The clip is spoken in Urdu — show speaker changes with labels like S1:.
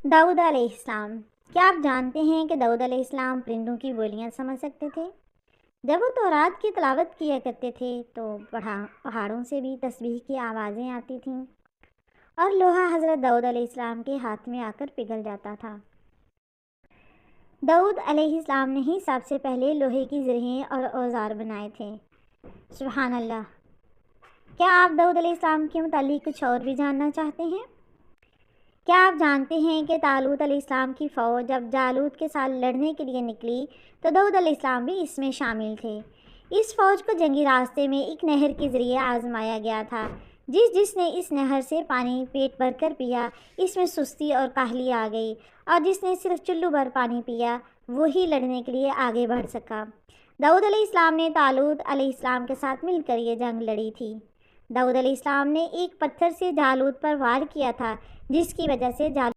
S1: داؤد علیہ السلام۔ کیا آپ جانتے ہیں کہ داؤد علیہ السلام پرندوں کی بولیاں سمجھ سکتے تھے؟ جب وہ تورات کی تلاوت کیا کرتے تھے تو پہاڑوں سے بھی تسبیح کی آوازیں آتی تھیں اور لوہا حضرت داؤد علیہ السلام کے ہاتھ میں آ کر پگھل جاتا تھا۔ داؤد علیہ السلام نے ہی سب سے پہلے لوہے کی زرہیں اور اوزار بنائے تھے۔ سبحان اللہ۔ کیا آپ داؤد علیہ السلام کے متعلق کچھ اور بھی جاننا چاہتے ہیں؟ کیا آپ جانتے ہیں کہ طالوت علیہ السلام کی فوج جب جالوت کے ساتھ لڑنے کے لیے نکلی تو داؤد علیہ السلام بھی اس میں شامل تھے۔ اس فوج کو جنگی راستے میں ایک نہر کے ذریعے آزمایا گیا تھا۔ جس نے اس نہر سے پانی پیٹ بھر کر پیا، اس میں سستی اور کاہلی آ گئی، اور جس نے صرف چلو بھر پانی پیا وہی لڑنے کے لیے آگے بڑھ سکا۔ داؤد علیہ السلام نے طالوت علیہ السلام کے ساتھ مل کر یہ جنگ لڑی تھی۔ داؤد علیہ السلام نے ایک پتھر سے جالوت پر وار کیا تھا، جس کی وجہ سے